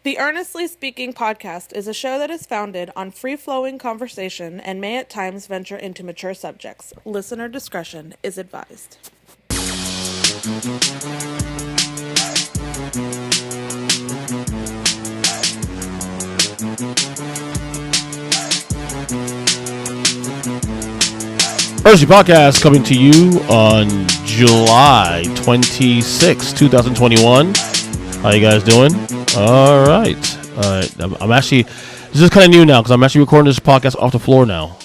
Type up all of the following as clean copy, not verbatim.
The Earnestly Speaking podcast is a show that is founded on free-flowing conversation and may at times venture into mature subjects. Listener discretion is advised. Earnestly podcast coming to you on July 26, 2021. How you guys doing? All right. I'm actually, this is kind of new now because I'm actually recording this podcast off the floor now.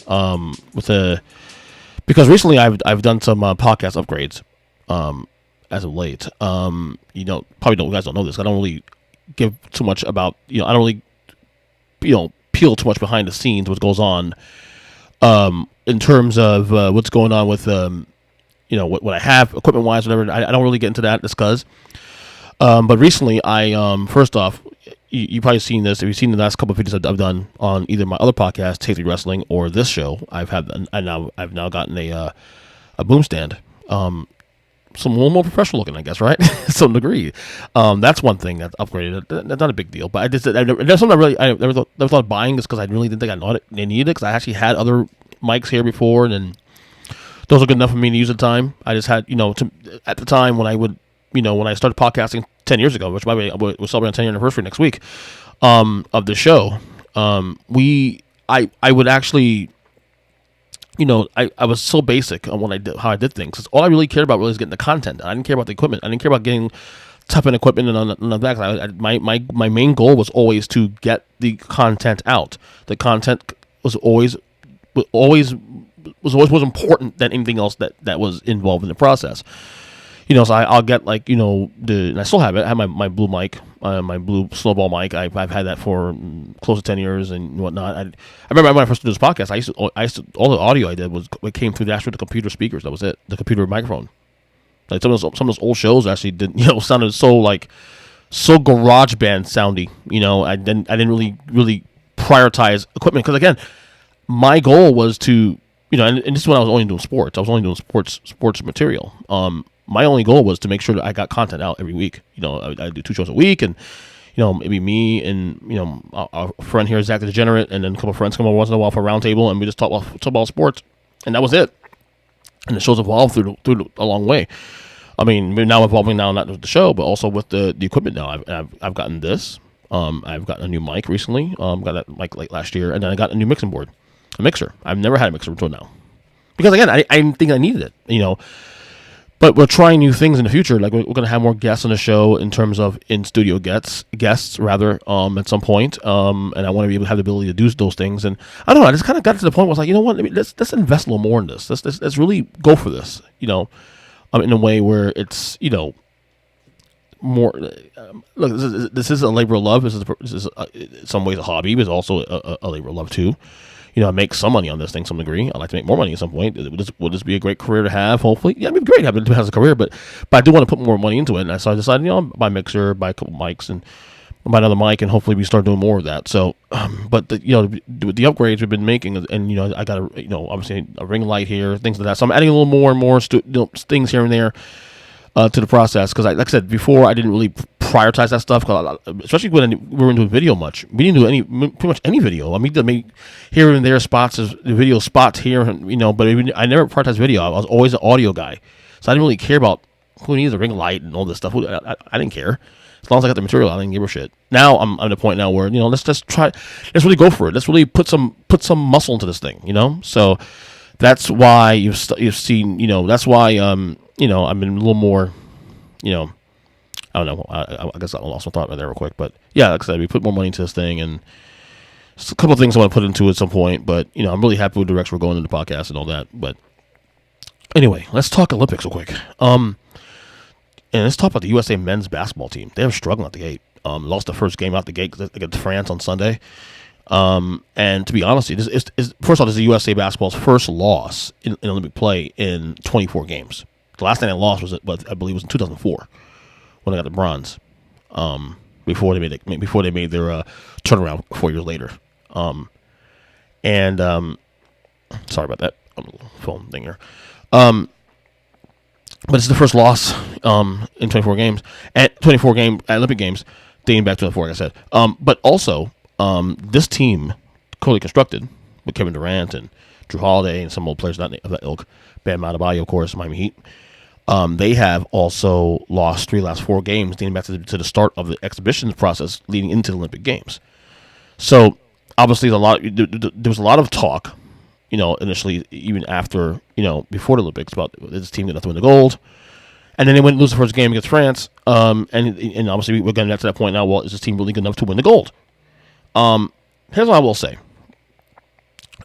Because recently I've done some podcast upgrades. As of late. You guys don't know this. I don't really give too much about, I don't really, peel too much behind the scenes, what goes on. In terms of what's going on with, what I have equipment-wise, whatever, I don't really get into that just because. But recently, first off, you've probably seen this. If you've seen the last couple of videos I've done on either my other podcast, Tasty Wrestling, or this show, I've now gotten a boom stand. Some a little more professional looking, I guess, right? To some degree. That's one thing that's upgraded. That's not a big deal, but that's something I never thought of buying this because I really didn't think I needed it because I actually had other mics here before, and those are good enough for me to use at the time. I just had, at the time when I would, when I started podcasting 10 years ago, which by the way, we're celebrating 10-year anniversary next week, of the show, I would actually, I was so basic on what I did, how I did things. All I really cared about was getting the content. I didn't care about the equipment. I didn't care about getting top-end equipment and on the back. My main goal was always to get the content out. The content was always important than anything else that was involved in the process. So I'll get and I still have it. I have my blue mic, my blue snowball mic. I've had that for close to 10 years and whatnot. I remember when I first did this podcast, I used to all the audio I did it came through the computer speakers. That was it, the computer microphone. Like some of those old shows actually sounded so garage band soundy. I didn't really prioritize equipment because again, my goal was to and this is when I was only doing sports. I was only doing sports material. My only goal was to make sure that I got content out every week. I do 2 shows a week, and maybe me and our friend here, Zach the Degenerate, and then a couple of friends come over once in a while for a round table, and we just talk about sports, and that was it. And the show's evolved through a long way. I mean, we're now evolving not with the show, but also with the equipment now. I've gotten this. I've gotten a new mic recently. Got that mic late last year, and then I got a new mixing board, a mixer. I've never had a mixer until now, because again, I didn't think I needed it. But we're trying new things in the future. Like we're going to have more guests on the show in terms of in-studio guests rather, at some point. And I want to be able to have the ability to do those things. And I don't know. I just kind of got to the point where I was like, you know what? Let's invest a little more in this. Let's really go for this. In a way where it's more. Look, this is a labor of love. This is in some ways a hobby, but it's also a labor of love too. I make some money on this thing to some degree. I'd like to make more money at some point. Would this be a great career to have, hopefully? Yeah, it'd be great having it as a career, but I do want to put more money into it. And so I decided, buy a mixer, buy a couple mics, and buy another mic, and hopefully we start doing more of that. So, but the upgrades we've been making, and I got obviously a ring light here, things like that. So I'm adding a little more and more things here and there to the process because, like I said before, I didn't really prioritize that stuff, especially when we weren't doing video much. We didn't do pretty much any video. I mean, here and there spots, video spots here, but I never prioritized video. I was always an audio guy, so I didn't really care about who needs a ring light and all this stuff. I didn't care. As long as I got the material, I didn't give a shit. Now I'm at a point now where let's really go for it. Let's really put some muscle into this thing. So that's why you've seen. That's why I've been a little more. I don't know. I guess I lost my thought right there real quick. But yeah, like I said, we put more money into this thing, and just a couple of things I want to put into it at some point. But I'm really happy with the direction we're going in the podcast and all that. But anyway, let's talk Olympics real quick. And let's talk about the USA men's basketball team. They were struggling at the gate. Lost the first game out the gate against France on Sunday. And to be honest, first of all, this is the USA basketball's first loss in Olympic play in 24 games. The last time they lost I believe, was in 2004. When I got the bronze, before they made their turnaround 4 years later, sorry about that phone thing here, but it's the first loss in 24 games at 24 Olympic games dating back to the 4, like I said. But also, this team, totally constructed with Kevin Durant and Drew Holiday and some old players of that ilk, Bam Adebayo, of course, Miami Heat. They have also lost 3 last 4 games, dating back to the start of the exhibitions process leading into the Olympic Games. So obviously, there was a lot of talk, initially, even after, before the Olympics, about this team going to win the gold. And then they went and lose the first game against France. And obviously, we're getting back to that point now. Well, is this team really good enough to win the gold? Here's what I will say.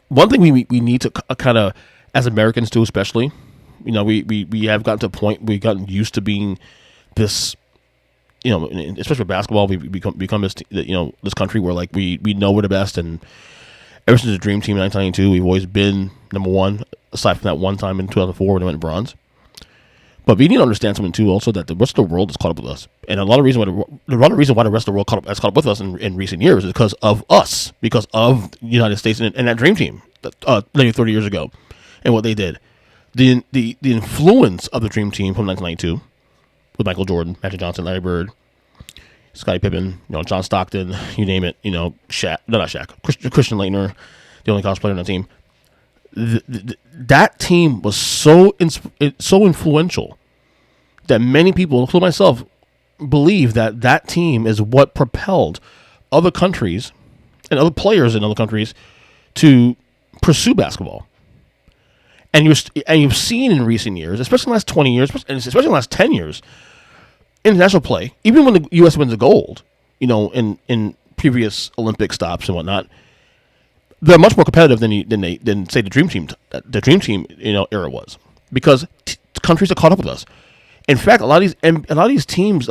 One thing we need to kind of, as Americans do especially, we have gotten to a point, we've gotten used to being this, especially with basketball, we become this, this country where, like, we know we're the best. And ever since the Dream Team in 1992, we've always been number one, aside from that one time in 2004 when they went bronze. But we need to understand something too, also, that the rest of the world is caught up with us, and a lot of reason why the rest of the world has caught up with us in recent years is because of us, because of the United States and that Dream Team, nearly 30 years ago, and what they did. The influence of the Dream Team from 1992 with Michael Jordan, Magic Johnson, Larry Bird, Scottie Pippen, John Stockton, you name it, Shaq, no, not Shaq, Christian Laettner, the only college player on that team. That team was so influential that many people, including myself, believe that team is what propelled other countries and other players in other countries to pursue basketball. And you've seen in recent years, especially in the last 20 years, and especially in the last 10 years, international play, even when the U.S. wins the gold, in previous Olympic stops and whatnot, they're much more competitive than say the Dream Team era was, because countries are caught up with us. In fact, a lot of these teams,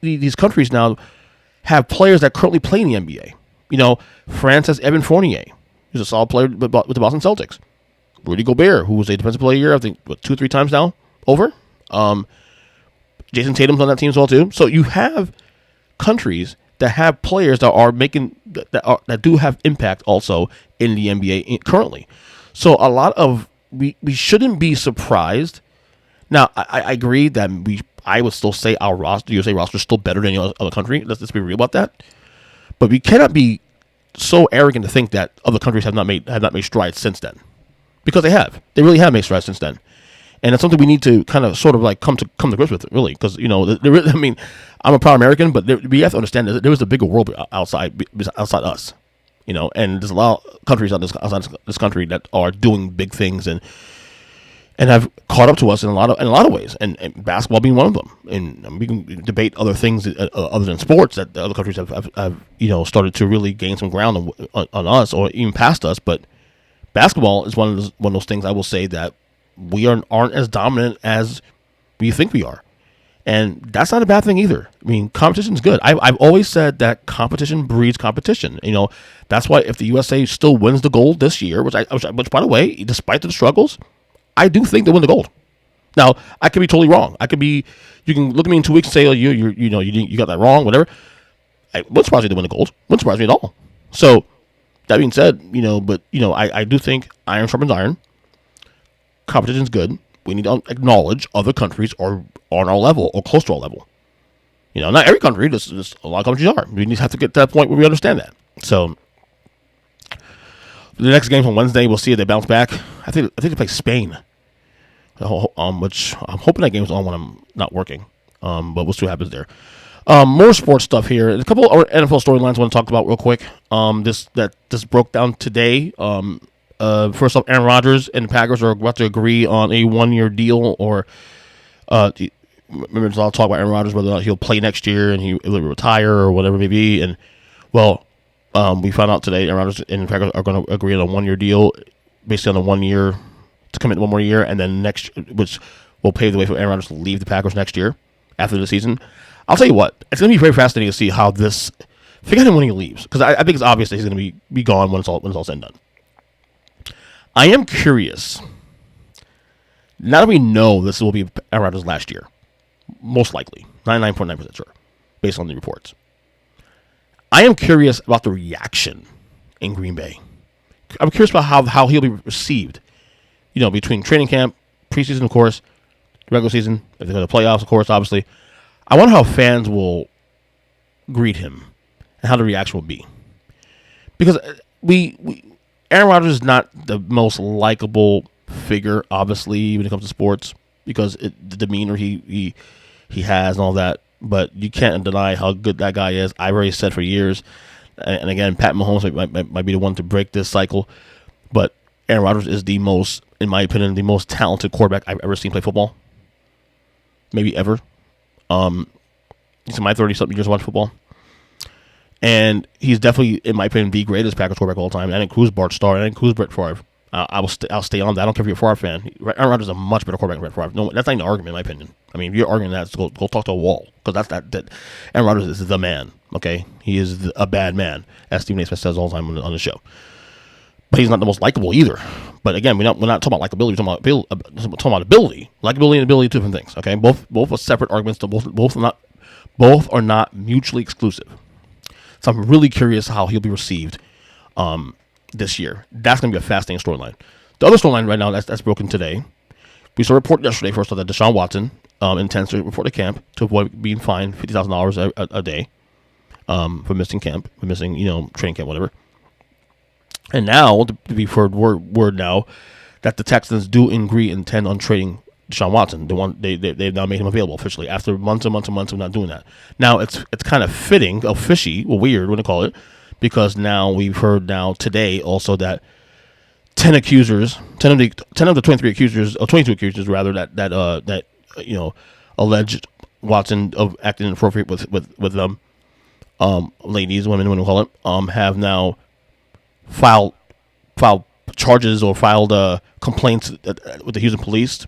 these countries now have players that currently play in the NBA. France has Evan Fournier, who's a solid player with the Boston Celtics. Rudy Gobert, who was a defensive player of the year, I think 2 or 3 times now over. Jason Tatum's on that team as well too. So you have countries that have players that are making that do have impact also in the NBA currently. So a lot of we shouldn't be surprised. Now I agree that I would still say our roster, the USA roster, is still better than any other country. Let's be real about that. But we cannot be so arrogant to think that other countries have not made strides since then, because they have. They really have made strides since then. And it's something we need to kind of sort of like come to grips with, really, because I'm a proud American, but we have to understand that there is a bigger world outside us, and there's a lot of countries outside this country that are doing big things and have caught up to us in a lot of ways, and basketball being one of them. And we can debate other things other than sports that the other countries have started to really gain some ground on us or even past us, but basketball is one of those things I will say that we aren't as dominant as we think we are. And that's not a bad thing either. I mean, competition is good. I've always said that competition breeds competition. That's why if the USA still wins the gold this year, which by the way, despite the struggles, I do think they win the gold. Now, I could be totally wrong. You can look at me in 2 weeks and say, oh, you got that wrong, whatever. It wouldn't surprise me to win the gold. Wouldn't surprise me at all. So that being said, I do think iron sharpens iron. Competition is good. We need to acknowledge other countries are on our level or close to our level. Not every country. Just a lot of countries are. We need to have to get to that point where we understand that. So the next game on Wednesday, we'll see if they bounce back. I think they play Spain, which I'm hoping that game's on when I'm not working. But we'll see what happens there. More sports stuff here. A couple of NFL storylines I want to talk about real quick. This broke down today. First off, Aaron Rodgers and the Packers are about to agree on a 1-year deal, or remember there's a lot of talk about Aaron Rodgers, whether or not he'll play next year and he'll retire or whatever it may be. And we found out today Aaron Rodgers and the Packers are going to agree on a 1-year deal, basically on a 1 year to commit 1 more year, and then which will pave the way for Aaron Rodgers to leave the Packers next year after the season. I'll tell you what, it's going to be very fascinating to see how this. Forget him when he leaves, because I think it's obvious that he's going to be gone when it's all said and done. I am curious. Now that we know this will be Aaron Rodgers' last year, most likely, 99.9% sure, based on the reports. I am curious about the reaction in Green Bay. I'm curious about how he'll be received. Between training camp, preseason, of course, regular season, if they go to the playoffs, of course, obviously. I wonder how fans will greet him and how the reaction will be. Because Aaron Rodgers is not the most likable figure, obviously, when it comes to sports, because the demeanor he has and all that. But you can't deny how good that guy is. I've already said for years, and again, Pat Mahomes might be the one to break this cycle. But Aaron Rodgers is the most, in my opinion, the most talented quarterback I've ever seen play football. Maybe ever. He's in my 30-something years of watching football. And he's definitely, in my opinion, the greatest Packers quarterback of all time. That includes Bart Starr. That includes Brett Favre. I'll stay on that. I don't care if you're a Favre fan. Aaron Rodgers is a much better quarterback than Brett Favre. No, that's not even an argument, in my opinion. I mean, if you're arguing that, go talk to a wall. Because that Aaron Rodgers is the man, okay? He is a bad man, as Stephen A. Smith says all the time on the show. But he's not the most likable either. But again, we're not talking about likability. We're talking about ability. Likability and ability are two different things, okay? Both are separate arguments. Both are not mutually exclusive. So I'm really curious how he'll be received this year. That's going to be a fascinating storyline. The other storyline right now that's broken today, we saw a report yesterday, first of all, that Deshaun Watson intends to report to camp to avoid being fined $50,000 a day for missing camp, for missing, training camp, whatever. And now, to be heard word now, that the Texans do intend on trading Deshaun Watson. They've now made him available officially after months and months and months of not doing that. Now it's kind of fitting, fishy, or weird, what to call it, because now we've heard today also that 10 of the 23 accusers, or 22 accusers rather, that alleged Watson of acting inappropriate with them, ladies, women, what to call it, have now filed charges or filed complaints with the Houston police.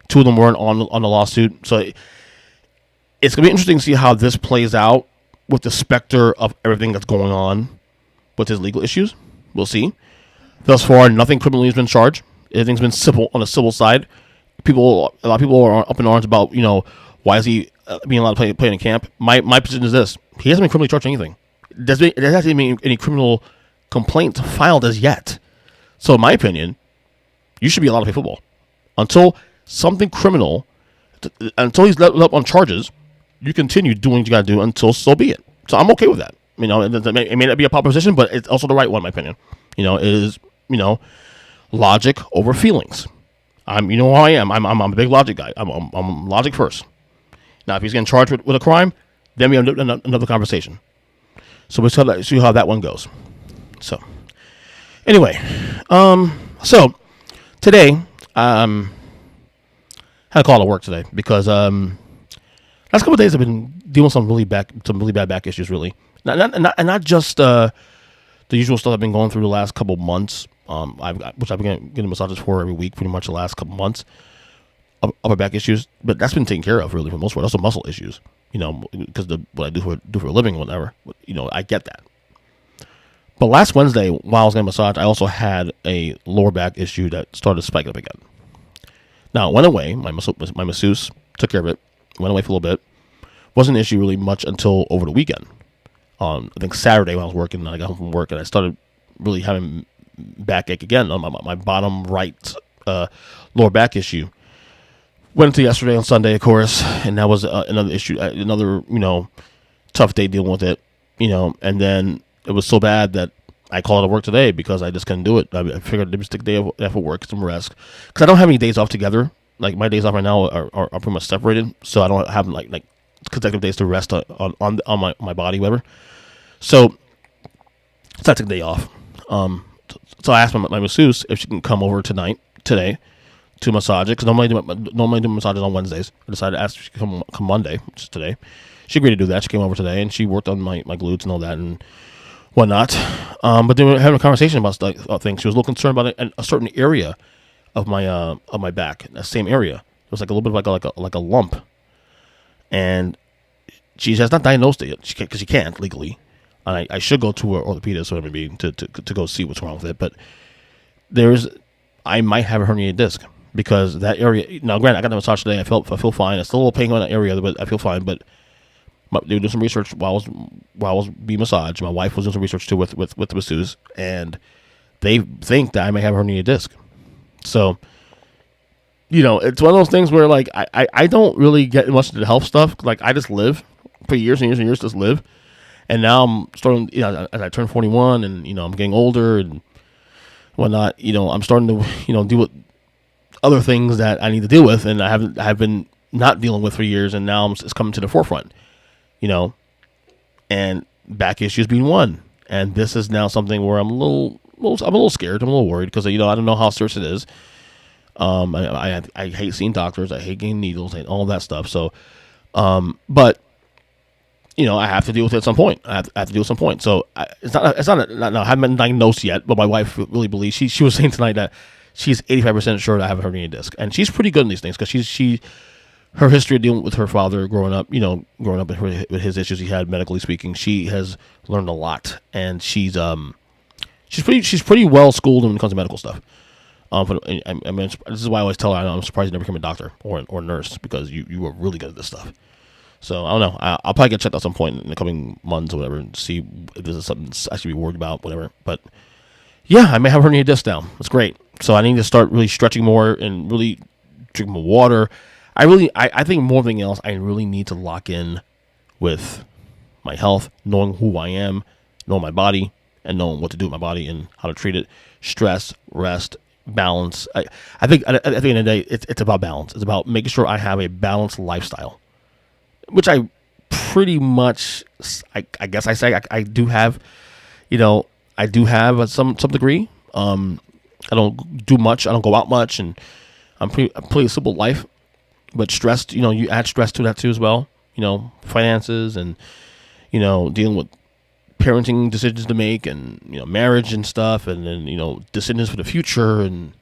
Two of them weren't on the lawsuit. So it's going to be interesting to see how this plays out with the specter of everything that's going on with his legal issues. We'll see. Thus far, nothing criminally has been charged. Everything's been civil on the civil side. A lot of people are up in arms about, why is he being allowed to play in camp? My position is this. He hasn't been criminally charged for anything. There hasn't been any criminal complaints filed as yet. So in my opinion, you should be allowed to play football. Until something criminal, until he's let up on charges, you continue doing what you got to do until so be it. So I'm okay with that. It may not be a popular position, but it's also the right one, in my opinion. It is, logic over feelings. Who I am. I'm a big logic guy. I'm logic first. Now, if he's getting charged with a crime, then we have another conversation. So we'll see how that one goes. So, anyway, so today, had a call to work today because last couple of days I've been dealing with some really bad back issues. Really, not just the usual stuff I've been going through the last couple of months. Which I've been getting massages for every week, pretty much the last couple of months. Upper back issues, but that's been taken care of really for the most part. Also muscle issues, because what I do for a living, or whatever. I get that. But last Wednesday, while I was getting a massage, I also had a lower back issue that started spiking up again. Now, it went away. My masseuse took care of it. Went away for a little bit. Wasn't an issue really much until over the weekend. I think Saturday when I was working, I got home from work, and I started really having backache again on my bottom right lower back issue. Went into yesterday on Sunday, of course, and that was another issue, another, tough day dealing with it, and then it was so bad that I called it work today because I just couldn't do it. I figured let me take a day off of work, some rest, because I don't have any days off together. Like my days off right now are pretty much separated, so I don't have like consecutive days to rest on my body, whatever. So I took a day off. So I asked my masseuse if she can come over today, to massage it, because normally do massages on Wednesdays. I decided to ask if she could come Monday, which is today. She agreed to do that. She came over today, and she worked on my glutes and all that and whatnot. But then we were having a conversation about things. She was a little concerned about a certain area of my back, that same area. It was like a little bit like a lump, and she has not diagnosed it yet because she can't legally. And I should go to her orthopedist or maybe to go see what's wrong with it. But I might have a herniated disc. Because that area, now granted, I got the massage today. I feel fine. It's still a little pain on that area, but I feel fine. But they were doing some research while I was being massaged. My wife was doing some research too with the masseuse, and they think that I may have a herniated disc. So, it's one of those things where I don't really get much into the health stuff. Like I just live for years and years and years, just live. And now I'm starting, as I turn 41 and, I'm getting older and whatnot, I'm starting to, deal with other things that I need to deal with. And I've been not dealing with for years. And now it's coming to the forefront, and back issues being one. And this is now something where I'm a little scared. I'm a little worried because, I don't know how serious it is. I hate seeing doctors. I hate getting needles and all that stuff. So, but I have to deal with it at some point. I have to deal with some point. So I haven't been diagnosed yet, but my wife really believes, she was saying tonight that she's 85% sure that I have a herniated disc, and she's pretty good in these things because her history of dealing with her father growing up with his issues he had medically speaking, she has learned a lot, and she's pretty well schooled when it comes to medical stuff. This is why I always tell her I'm surprised you never became a doctor or a nurse, because you were really good at this stuff. So I don't know. I'll probably get checked out at some point in the coming months or whatever and see if this is something I should be worried about, whatever. But yeah, I may have herniated disc now. That's great. So I need to start really stretching more and really drinking more water. I think more than anything else, I really need to lock in with my health, knowing who I am, knowing my body, and knowing what to do with my body and how to treat it. Stress, rest, balance. I think at the end of the day, it's about balance. It's about making sure I have a balanced lifestyle, which I pretty much, I guess I say I do have, I do have some degree. I don't do much. I don't go out much, and I'm pretty simple life. But stress, you add stress to that too as well. Finances and, dealing with parenting decisions to make and, marriage and stuff, and then, decisions for the future, and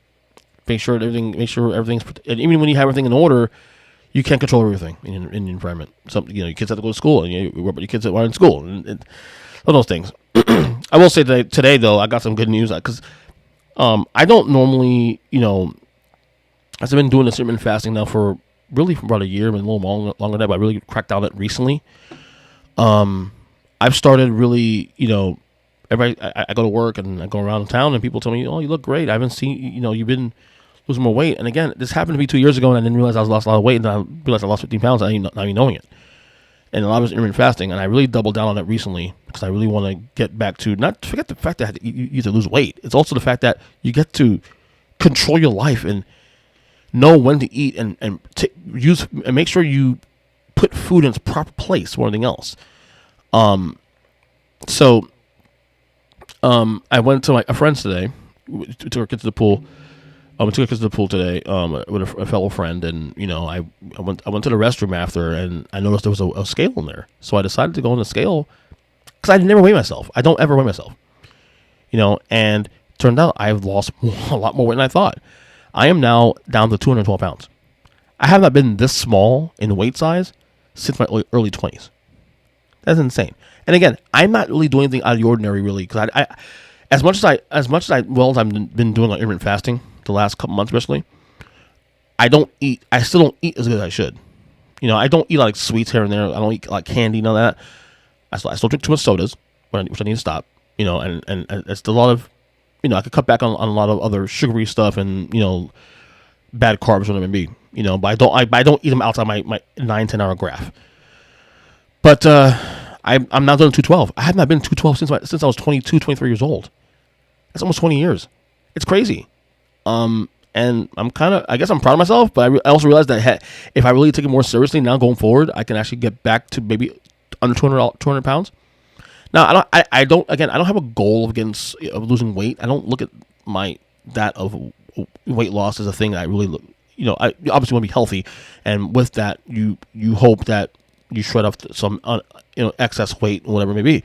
make sure everything's, and even when you have everything in order, you can't control everything in the environment. Some, your kids have to go to school, and your kids are in school, and all those things. I will say today though, I got some good news because I don't normally, I've been doing this intermittent fasting now for about a year, but a little longer than that, but I really cracked down on it recently. I've started really, I go to work and I go around town and people tell me, oh, you look great. I haven't seen, you've been losing more weight. And again, this happened to me 2 years ago, and I didn't realize I lost a lot of weight, and I realized I lost 15 pounds. I not even knowing it. And a lot of it was intermittent fasting, and I really doubled down on it recently because I really want to get back to, not forget the fact that you get to lose weight. It's also the fact that you get to control your life and know when to eat and use and make sure you put food in its proper place more than anything else. So I went to a friend's today. We took our kids to the pool. We took our kids to the pool today with a fellow friend, and I went to the restroom after, and I noticed there was a scale in there. So I decided to go on the scale because I never weigh myself. I don't ever weigh myself. And turned out I've lost a lot more weight than I thought. I am now down to 212 pounds. I have not been this small in weight size since my early 20s. That's insane. And again, I'm not really doing anything out of the ordinary, really, because I as much as I've been doing like intermittent fasting the last couple months, especially, I still don't eat as good as I should. I don't eat like sweets here and there. I don't eat like candy, none of that. I still drink too much sodas, which I need to stop. And it's a lot of, I could cut back on a lot of other sugary stuff and, bad carbs, whatever it may be, but I don't eat them outside my 9-10 hour graph. But, I'm now doing 212. I have not been 212 since I was 22, 23 years old. That's almost 20 years. It's crazy. And I'm I guess I'm proud of myself, but I also realized that if I really take it more seriously now going forward, I can actually get back to maybe under 200 pounds. Now, I don't have a goal of losing weight. I don't look at that of weight loss as a thing that I really look, I obviously want to be healthy. And with that, you hope that you shred off some, excess weight or whatever it may be.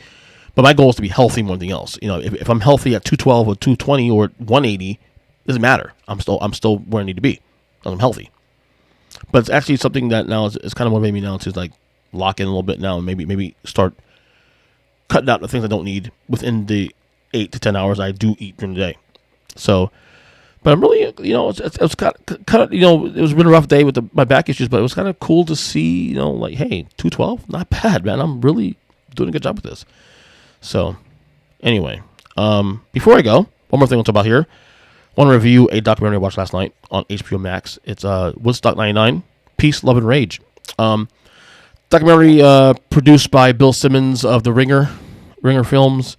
But my goal is to be healthy more than anything else. If I'm healthy at 212 or 220 or 180, it doesn't matter. I'm still where I need to be because I'm healthy. But it's actually something that now is kind of motivating me now to like lock in a little bit now and maybe start cutting out the things I don't need within the 8 to 10 hours I do eat during the day. So, but I'm really, it was kind of, it was been a rough day with my back issues, but it was kind of cool to see, like, hey, 212, not bad, man. I'm really doing a good job with this. So, anyway, before I go, one more thing I'll talk about here. I want to review a documentary I watched last night on HBO Max. It's Woodstock 99, Peace, Love, and Rage. Documentary produced by Bill Simmons of the Ringer Films.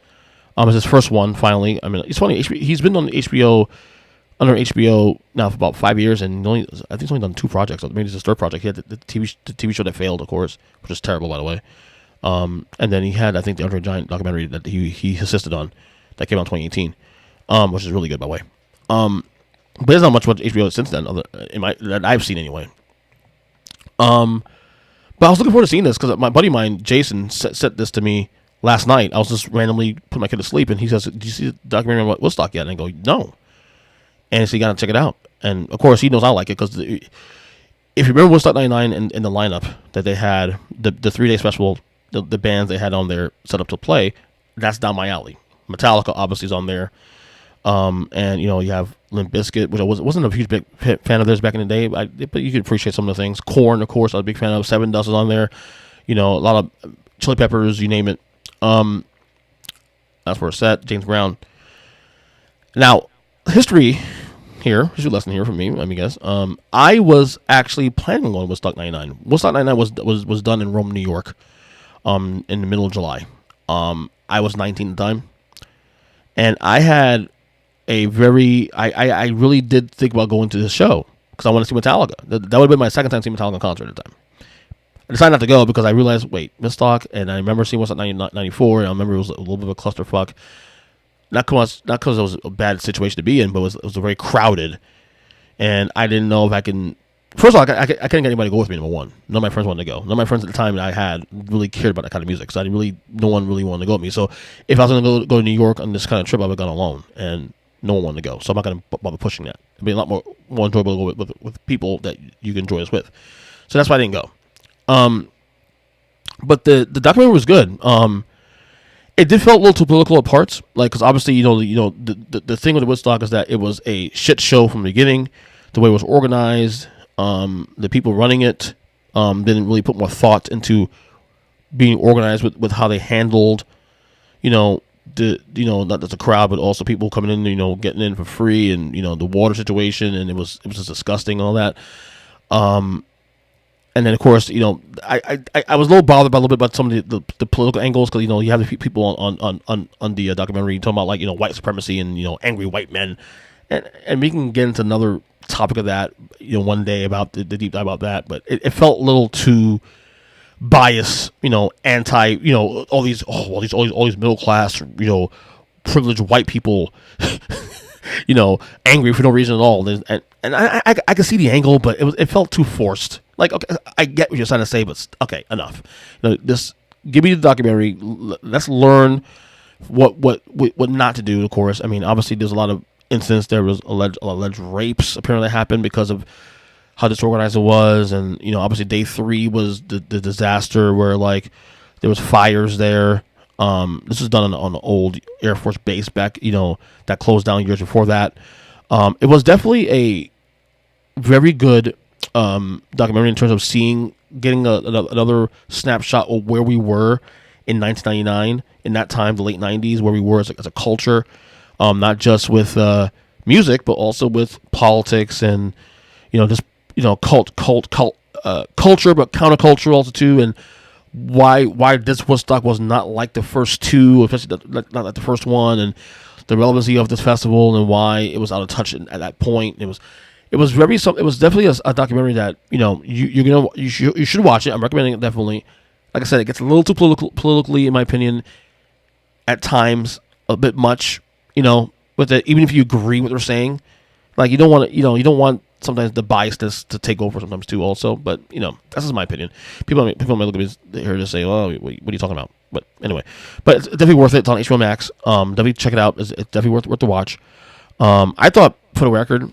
It's his first one, finally. I mean, it's funny. He's been on HBO, under HBO now for about 5 years, and I think he's only done 2 projects. Maybe it's his third project. He had the TV show that failed, of course, which is terrible, by the way. And then he had, I think, the Andre Giant documentary that he assisted on that came out in 2018, which is really good, by the way. But there's not much about HBO since then, that I've seen anyway. But I was looking forward to seeing this because my buddy of mine, Jason, sent this to me last night. I was just randomly putting my kid to sleep, and he says, "Do you see the documentary on Woodstock yet?" And I go, "No." And he said, "You got to check it out." And of course, he knows I like it because if you remember Woodstock '99 in the lineup that they had, the 3-day special, the bands they had on there set up to play, that's down my alley. Metallica obviously is on there. And you have Limp Bizkit, which I wasn't a huge big fan of theirs back in the day, but you could appreciate some of the things. Korn, of course, I was a big fan of. Seven Dust is on there. A lot of Chili Peppers, you name it. That's where it's at. James Brown. Now, history lesson here from me. Let me guess. I was actually planning on going to Woodstock '99. Woodstock '99 was done in Rome, New York, in the middle of July. I was 19 at the time, and I had I really did think about going to this show because I want to see Metallica. That would have been my second time seeing Metallica concert at the time. I decided not to go because I realized, wait, Woodstock, and I remember seeing Woodstock 94, and I remember it was a little bit of a clusterfuck. Not because it was a bad situation to be in, but it was very crowded, and I didn't know if I can. First of all, I couldn't get anybody to go with me. Number one, none of my friends wanted to go. None of my friends at the time that I had really cared about that kind of music, so no one really wanted to go with me. So if I was going to go to New York on this kind of trip, I would have gone alone, and no one wanted to go. So I'm not going to bother pushing that. It'd be a lot more enjoyable to go with people that you can enjoy this with. So that's why I didn't go. But the documentary was good. It did feel a little too political at parts, like because obviously the thing with the Woodstock is that it was a shit show from the beginning. The way it was organized, the people running it didn't really put more thought into being organized with how they handled, not just the crowd, but also people coming in, getting in for free, and the water situation, and it was just disgusting and all that. And then, of course, I was a little bothered by a little bit about some of the political angles because you have the people on the documentary talking about white supremacy and angry white men, and we can get into another topic of that one day about the deep dive about that. But it felt a little too biased, anti, all these middle class, privileged white people, angry for no reason at all. And I can see the angle, but it felt too forced. Like, okay, I get what you're trying to say, but okay, enough. Just give me the documentary. Let's learn what not to do. Of course, I mean, obviously, there's a lot of incidents. There was alleged rapes apparently happened because of how disorganized it was, and obviously, day 3 was the disaster where there was fires there. This was done on an old Air Force base back, that closed down years before that. It was definitely a very good documentary in terms of getting another snapshot of where we were in 1999, in that time, the late 90s, where we were as a culture, not just with music, but also with politics and just culture, but counterculture also too, and why this Woodstock was not like the first two, especially not like the first one, and the relevancy of this festival and why it was out of touch at that point. It was definitely a documentary that you should watch it. I'm recommending it definitely. Like I said, it gets a little too politically, in my opinion, at times, a bit much. With it, even if you agree with what they're saying, you don't want sometimes the biasness to take over sometimes too. Also, but that's just my opinion. People may look at me here to say, "Oh, what are you talking about?" But anyway, but it's definitely worth it. It's on HBO Max. Definitely check it out. It's definitely worth the watch. I thought, for the record,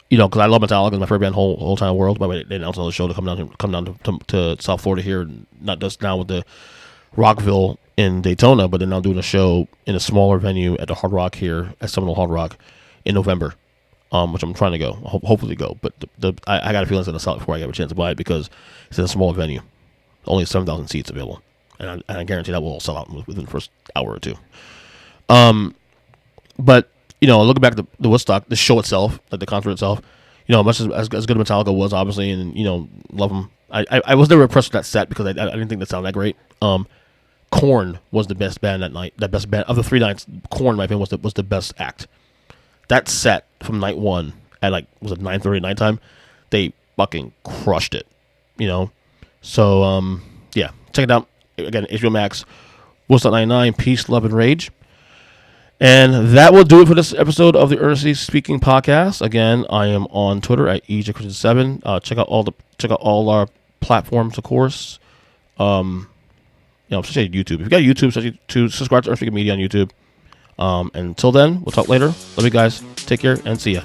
because I love Metallica, it's my favorite band whole entire world. By the way, they announced another show to come down to South Florida here, not just now with the Rockville in Daytona, but they're now doing a show in a smaller venue at the Hard Rock here at Seminole Hard Rock in November, which I'm trying to go, hopefully go. But I got a feeling it's going to sell it before I get a chance to buy it because it's in a smaller venue, only 7,000 seats available, and I guarantee that will all sell out within the first hour or two. But looking back at the Woodstock, the show itself, like the concert itself, much as good as Metallica was, obviously, and love them I was never impressed with that set because I didn't think that sounded that great. Korn was the best band that night. The best band of the 3 nights. Korn, in my opinion, was the best act. That set from night 1 at like was it 9:30 at nighttime? They fucking crushed it. So yeah, check it out again. HBO Max. Woodstock 99. Peace, love, and rage. And that will do it for this episode of the Earnestly Speaking podcast. Again, I am on Twitter at EJChristian7. Check out all our platforms, of course. Especially YouTube. If you got YouTube, to subscribe to Earnestly Media on YouTube. And until then, we'll talk later. Love you guys. Take care and see ya.